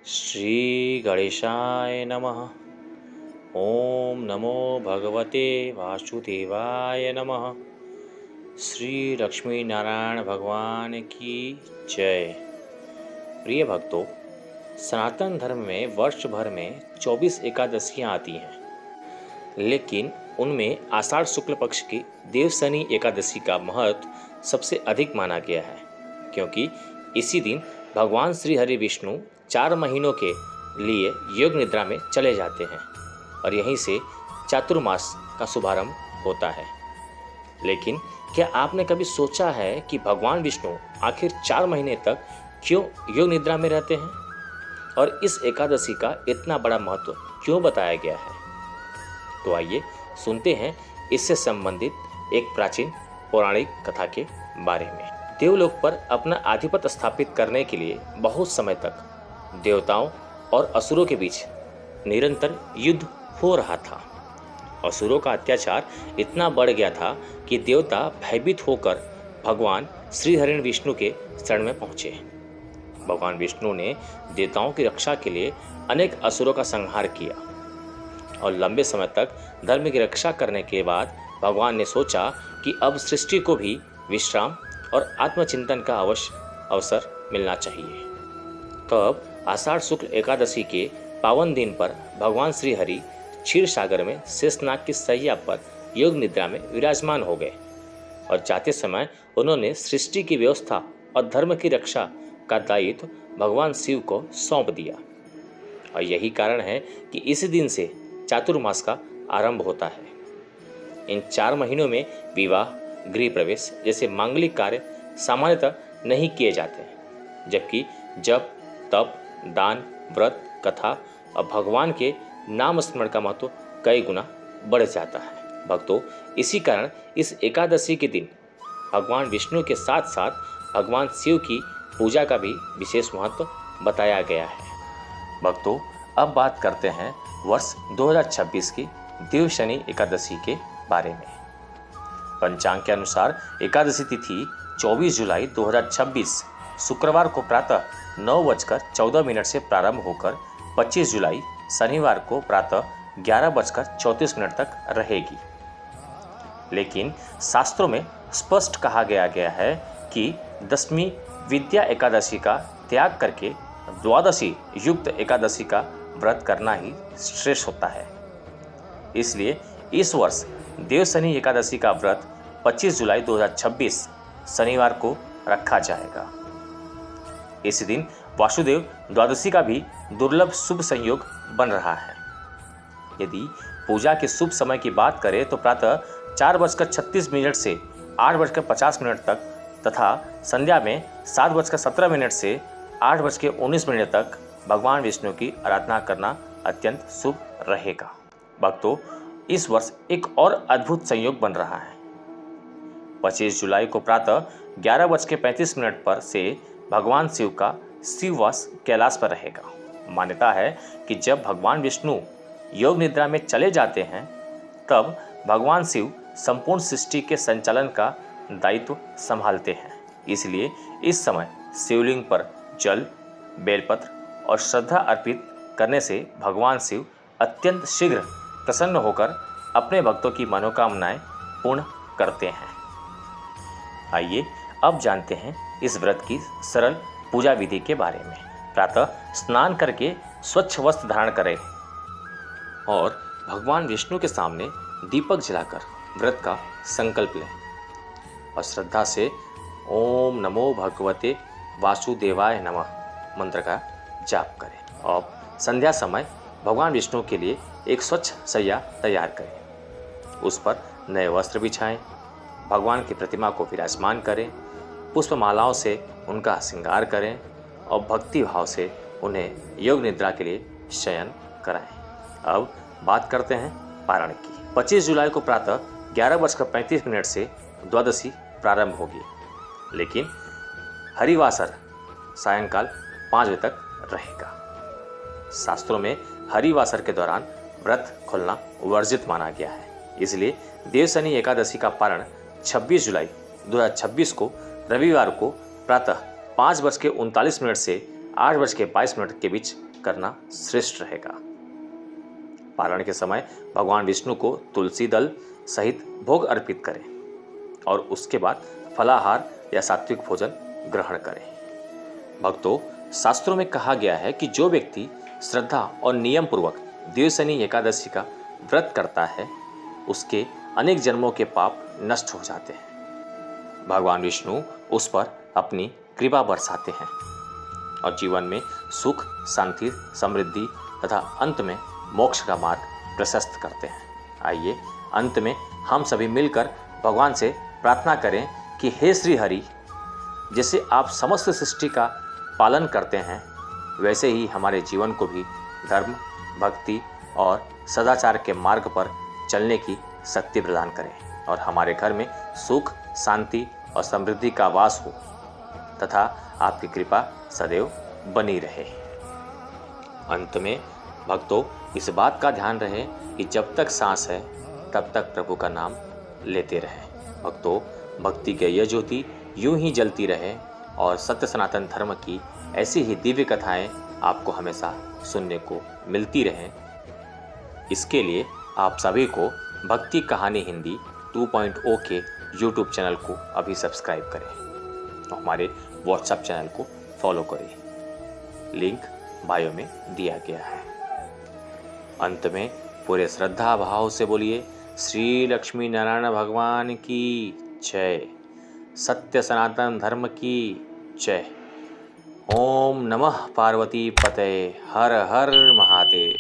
श्री गणेशाय नमः। ओम नमो भगवते वासुदेवाय नमः। श्री लक्ष्मी नारायण भगवान की जय। प्रिय भक्तों, सनातन धर्म में वर्ष भर में 24 एकादशियाँ आती हैं, लेकिन उनमें आषाढ़ शुक्ल पक्ष की देवशनि एकादशी का महत्व सबसे अधिक माना गया है, क्योंकि इसी दिन भगवान श्री हरि विष्णु 4 महीनों के लिए योग निद्रा में चले जाते हैं और यहीं से चातुर्मास का शुभारंभ होता है। लेकिन क्या आपने कभी सोचा है कि भगवान विष्णु आखिर 4 महीने तक क्यों योग निद्रा में रहते हैं और इस एकादशी का इतना बड़ा महत्व क्यों बताया गया है? तो आइए सुनते हैं इससे संबंधित एक प्राचीन पौराणिक कथा के बारे में। देवलोक पर अपना आधिपत्य स्थापित करने के लिए बहुत समय तक देवताओं और असुरों के बीच निरंतर युद्ध हो रहा था। असुरों का अत्याचार इतना बढ़ गया था कि देवता भयभीत होकर भगवान श्री हरि विष्णु के शरण में पहुंचे। भगवान विष्णु ने देवताओं की रक्षा के लिए अनेक असुरों का संहार किया और लंबे समय तक धर्म की रक्षा करने के बाद भगवान ने सोचा कि अब सृष्टि को भी विश्राम और आत्मचिंतन का अवसर मिलना चाहिए। तब आषाढ़ शुक्ल एकादशी के पावन दिन पर भगवान श्री हरि क्षीर सागर में शेषनाग की सैया पर योग निद्रा में विराजमान हो गए और जाते समय उन्होंने सृष्टि की व्यवस्था और धर्म की रक्षा का दायित्व भगवान शिव को सौंप दिया। और यही कारण है कि इसी दिन से चातुर्मास का आरंभ होता है। इन 4 महीनों में विवाह, गृह प्रवेश जैसे मांगलिक कार्य सामान्यतः नहीं किए जाते हैं, जबकि जप, तप, दान, व्रत, कथा और भगवान के नाम स्मरण का महत्व कई गुना बढ़ जाता है। भक्तों, इसी कारण इस एकादशी के दिन भगवान विष्णु के साथ साथ भगवान शिव की पूजा का भी विशेष महत्व बताया गया है। भक्तों, अब बात करते हैं वर्ष 2026 की देवशनि एकादशी के बारे में। पंचांग के अनुसार एकादशी तिथि 24 जुलाई 2026 शुक्रवार को प्रातः 9:14 से प्रारंभ होकर 25 जुलाई शनिवार को प्रातः 11:34 तक रहेगी। लेकिन शास्त्रों में स्पष्ट कहा गया है कि 10वीं विद्या एकादशी का त्याग करके द्वादशी युक्त एकादशी का व्रत करना ही श्रेष्ठ होता है। इसलिए इस वर्ष देवशनि एकादशी का व्रत 25 जुलाई 2026 शनिवार को रखा जाएगा। इस दिन वासुदेव द्वादशी का भी दुर्लभ शुभ संयोग बन रहा है। यदि पूजा के शुभ समय की बात करें तो प्रातः 4:36 से 8:50 तक तथा संध्या में 7:17 से 8:19 तक भगवान विष्णु की आराधना करना अत्यंत शुभ रहेगा। भक्तों, इस वर्ष एक और अद्भुत संयोग बन रहा है। 25 जुलाई को प्रातः 11:35 पर से भगवान शिव का शिववास कैलाश पर रहेगा। मान्यता है कि जब भगवान विष्णु योग निद्रा में चले जाते हैं तब भगवान शिव संपूर्ण सृष्टि के संचालन का दायित्व संभालते हैं। इसलिए इस समय शिवलिंग पर जल, बेलपत्र और श्रद्धा अर्पित करने से भगवान शिव अत्यंत शीघ्र प्रसन्न होकर अपने भक्तों की मनोकामनाएं पूर्ण करते हैं। आइए अब जानते हैं इस व्रत की सरल पूजा विधि के बारे में। प्रातः स्नान करके स्वच्छ वस्त्र धारण करें और भगवान विष्णु के सामने दीपक जलाकर व्रत का संकल्प लें और श्रद्धा से ओम नमो भगवते वासुदेवाय नमः मंत्र का जाप करें। और संध्या समय भगवान विष्णु के लिए एक स्वच्छ शैया तैयार करें। उस पर नए वस्त्र बिछाएं, भगवान की प्रतिमा को विराजमान करें, पुष्पमालाओं से उनका श्रृंगार करें और भक्ति भाव से उन्हें योग निद्रा के लिए शयन कराएं। अब बात करते हैं पारण की। 25 जुलाई को प्रातः 11:35 से द्वादशी प्रारंभ होगी, लेकिन हरिवासर सायंकाल 5 बजे तक रहेगा। शास्त्रों में हरिवासर के दौरान व्रत खोलना वर्जित माना गया है। इसलिए देवशनि एकादशी का पारण 26 जुलाई 2026 को रविवार को प्रातः 5:39 से 8:22 के बीच करना श्रेष्ठ रहेगा। पारण के समय भगवान विष्णु को तुलसी दल सहित भोग अर्पित करें और उसके बाद फलाहार या सात्विक भोजन ग्रहण करें। भक्तों, शास्त्रों में कहा गया है कि जो व्यक्ति श्रद्धा और नियम पूर्वक द्विशनि एकादशी का व्रत करता है उसके अनेक जन्मों के पाप नष्ट हो जाते हैं। भगवान विष्णु उस पर अपनी कृपा बरसाते हैं और जीवन में सुख, शांति, समृद्धि तथा अंत में मोक्ष का मार्ग प्रशस्त करते हैं। आइए अंत में हम सभी मिलकर भगवान से प्रार्थना करें कि हे श्री हरि, जैसे आप समस्त सृष्टि का पालन करते हैं वैसे ही हमारे जीवन को भी धर्म, भक्ति और सदाचार के मार्ग पर चलने की शक्ति प्रदान करें और हमारे घर में सुख, शांति और समृद्धि का वास हो तथा आपकी कृपा सदैव बनी रहे। अंत में भक्तों, इस बात का ध्यान रहे कि जब तक सांस है तब तक प्रभु का नाम लेते रहें। भक्तों, भक्ति के यह ज्योति यूं ही जलती रहे और सत्य सनातन धर्म की ऐसी ही दिव्य कथाएं आपको हमेशा सुनने को मिलती रहें। इसके लिए आप सभी को भक्ति कहानी हिंदी 2.0 के YouTube चैनल को अभी सब्सक्राइब करें और हमारे WhatsApp चैनल को फॉलो करें। लिंक बायो में दिया गया है। अंत में पूरे श्रद्धा भाव से बोलिए श्री लक्ष्मी नारायण भगवान की जय, सत्य सनातन धर्म की जय। ओम नमः पार्वती पतये, हर हर महादेव।